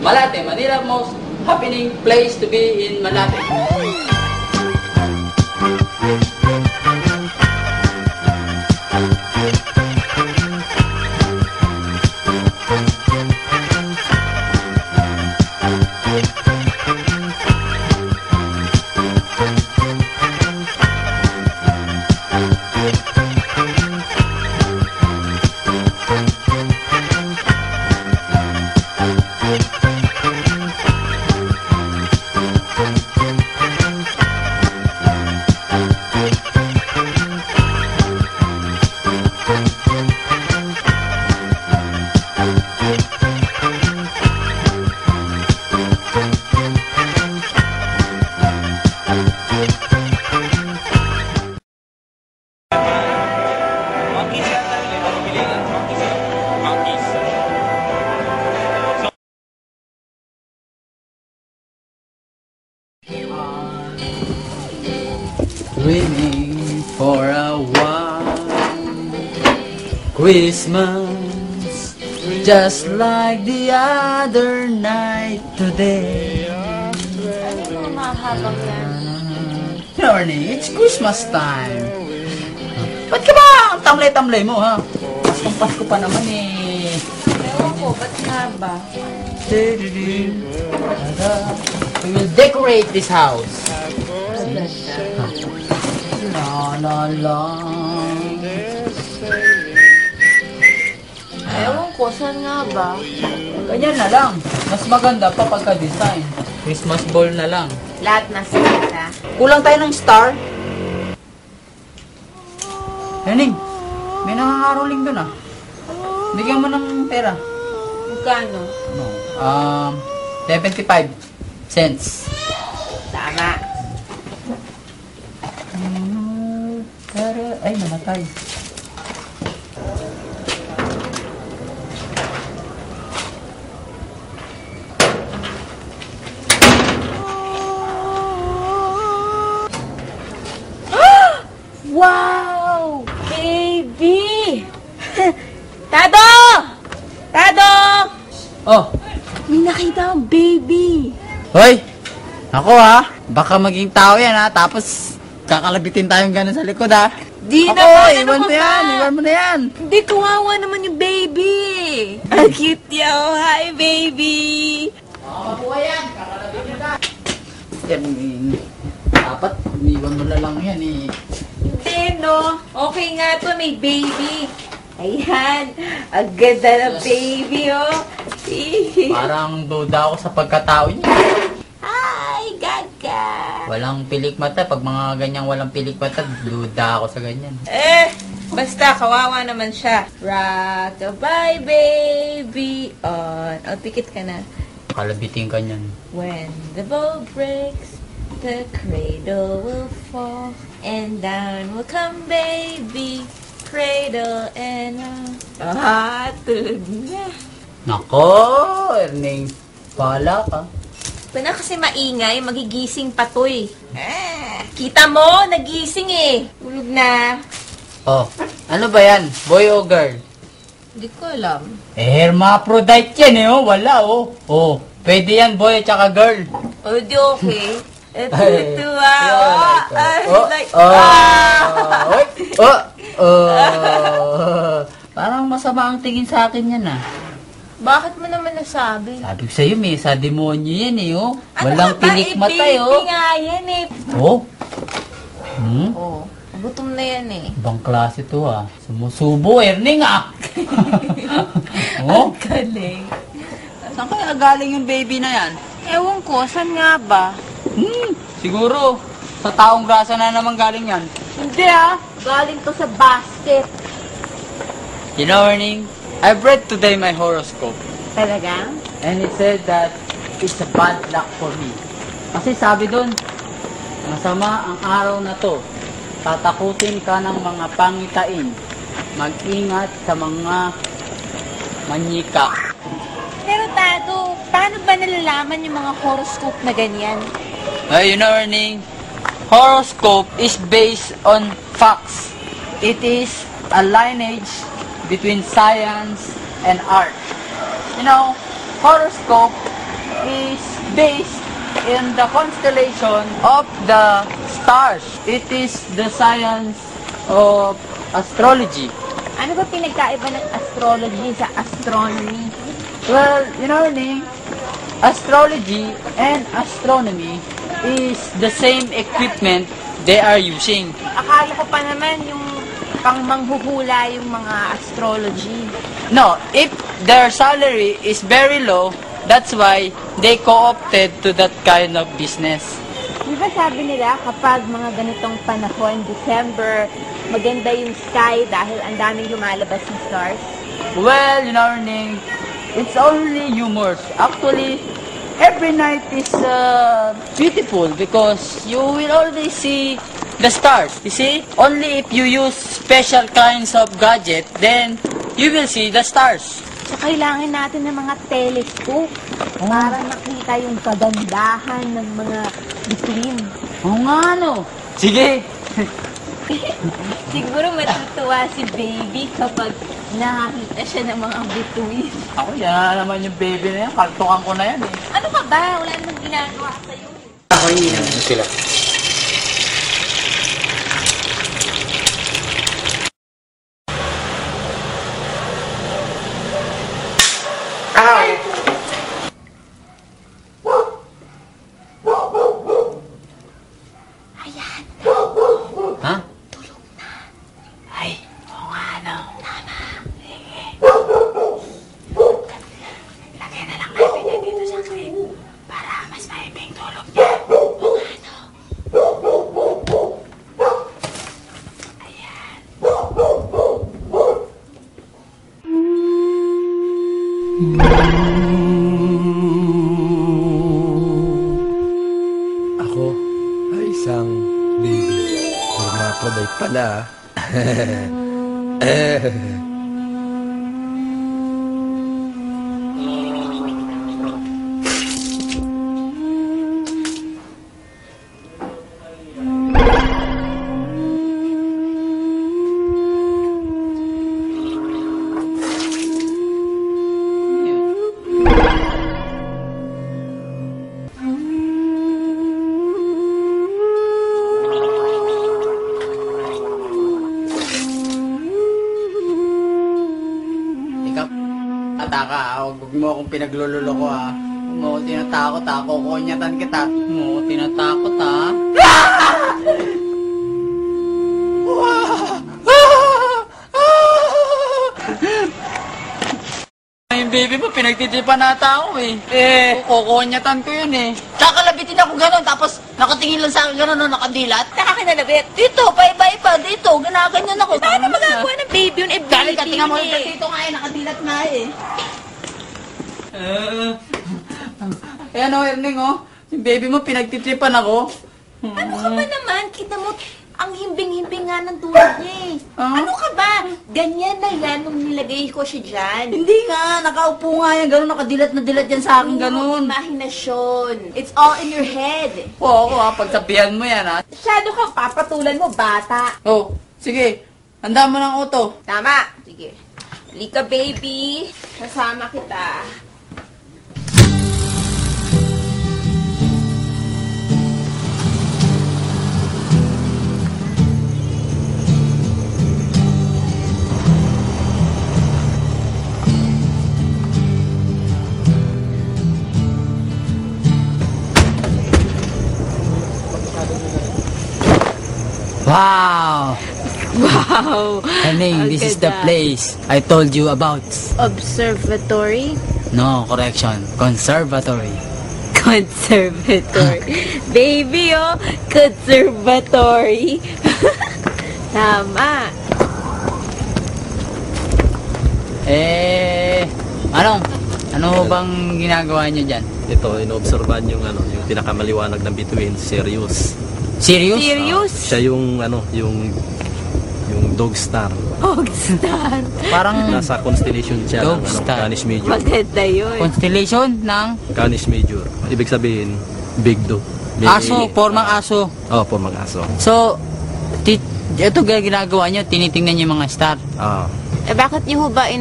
Malate, Manila, most happening place to be in Malate. Dreaming for a while, Christmas, just like the other night today. Ano mahabang yan? Morning, it's Christmas time. Ba't ka ba ang tamlay-tamlay mo, ha? Paskong-pasko pa naman eh. Ewan ko, ba't nga ba? We will decorate this house. La la la. Ewan ko, saan nga ba? Ganyan na lang. Mas maganda pa pagka-design. Christmas ball na lang. Lahat na sita. Kulang tayo ng star. Hening, may nangangaroling dun ah. Bigyan mo ng pera. Magkano? No. 75 cents. Tama. Ay, namatay. Wow! Baby! Tado! Tado! Oh, May nakita akong baby. hoy! Ako ha, baka maging tao yan ha, tapos kakalabitin tayong gano'n sa likod ha. Di Ako, naman, ano iwan ka mo ba? yan, iwan mo na yan. Hindi, kawawa naman yung baby. Ang cute niya. Oh, hi, baby. Mabuhay yan, kakalabitin ka. Yan, dapat iwan mo na lang yan eh. Hindi, no? Okay nga to, may baby. Ayan. Ang ganda ng baby, oh. Parang duda ako sa pagkatao niya. Hi, Gaga. Walang pilik mata, pag mga ganyang walang pilik mata, duda ako sa ganyan. Basta, kawawa naman siya. Rock-a-bye, baby, on. O, pikit ka na. Kalabitin ka niyan. When the boat breaks, the cradle will fall, and down will come baby, cradle and all. Tulog na. Nako, Erning, bahala ka. Ito na kasi maingay, magigising pa to eh. Kita mo, nagising eh. Tulog na. Oh, ano ba yan? Boy o girl? Hindi ko alam. Hermaphrodite yan eh, oh. Wala, oh. Oh, pwede yan, boy at saka girl. O, di okay. Ito, Parang masama ang tingin sa akin yan, ah. Bakit mo naman nasabi? Sabi ko sa'yo, may sa demonyo yan eh, oh. Ano Walang ka ba? pilik matay, Baby oh. nga yan eh. Oh? Hmm? Oh, gutom na yan eh. Ibang klase to, ah. Sumusubo, Erning, ah. Oh? Galing. Saan kaya galing yung baby na yan? Ewan ko, saan nga ba? Siguro, sa taong grasa na naman galing yan. Hindi ah, galing to sa basket. You know, Erning, I've read today my horoscope. Talaga? And it said that it's a bad luck for me. Kasi sabi doon, masama ang araw na to. Tatakutin ka ng mga pangitain. Mag-ingat sa mga manyika. Pero Tado, paano ba nalalaman yung mga horoscope na ganyan? You know, Erning, horoscope is based on facts. It is a lineage between science and art. You know, horoscope is based in the constellation of the stars. It is the science of astrology. Ano ba pinagkaiba ng astrology sa astronomy? Well, you know, Ning, astrology and astronomy is the same equipment they are using. Akala ko pa naman yung pang manghuhula yung mga astrology. No, if their salary is very low, that's why they co-opted to that kind of business. Di ba sabi nila kapag mga ganitong panahon, December, maganda yung sky dahil ang daming lumalabas ng stars? Well, you know, Ning, it's only humors. Actually, every night is beautiful because you will always see the stars. You see? Only if you use special kinds of gadget, then you will see the stars. So, kailangan natin ng mga telescope para makita yung kagandahan ng mga bituin. Oo nga, no? Sige. Siguro matutuwa si baby kapag nakakita siya ng mga bituin. Ako, yan naman yung baby na yan. Kaltukan ko na yan eh. Ano ka ba? Wala namang ginagawa sa'yo. Ako yun. Sila. Ha? Tulog na. Ay, oo nga, no. Tama. Sige. Lagyan na lang natin yan dito sa crib para mas maibing tulog niya. Oo nga, no. Ayan. Ako ay isang baby. Hermaphrodite pala. Ikaw, ataka, huwag mo akong pinaglululo ko ha. Huwag mo akong tinatakot ha, kukonyatan kita. Huwag mo akong tinatakot ha. Yung baby mo, pinagtitipan nata ako eh. Kukonyatan ko yun eh. Kakalabitin ako gano'n, tapos nakatingin lang sa akin gano'n, no, nakadilat. Nakakinalabit. Dito, paiba-iba, dito, ganaganyan ako. Paano magagawa ng baby yun? Dali ka, tingnan mo eh. yung dito nga eh, nakadilat nga eh. Ayan o, Erning oh. Yung baby mo, pinagtitripan ako. Ano ka ba naman? Kita mo, ang himbing-himbing nga ng tulad niya eh. Ah? Ano ka ba? Ganyan na yan nung nilagay ko siya dyan. Hindi nga, nakaupo nga yan, gano'n, nakadilat na dilat yan sa akin, gano'n. Imahinasyon. It's all in your head. Oo, ako ha, pagsabihan mo yan ha. Masyado kang papatulan mo, bata. Oh, sige, handa mo ng auto. Tama. Sige. Lika, baby. Kasama kita. Wow! Wow. Erning, Ang this is the ganda. place I told you about. Observatory? No, correction, conservatory. Conservatory. Baby, oh. Conservatory. Tama. Ano bang ginagawa niyo dyan? Ito, inoobserban yung yung pinakamaliwanag ng bituin, Sirius. Serious? Serious? Siya yung yung dog star. Hogstan. Parang Nasa constellation siya ng Dog star. Canis Major. Maganda yun. constellation ng Canis Major. Ibig sabihin, big dog. aso, formang aso. Oh, formang aso. So, ito ginagawa niyo, tinitingnan niyo yung mga star. Ah. Eh, bakit niyo ho ba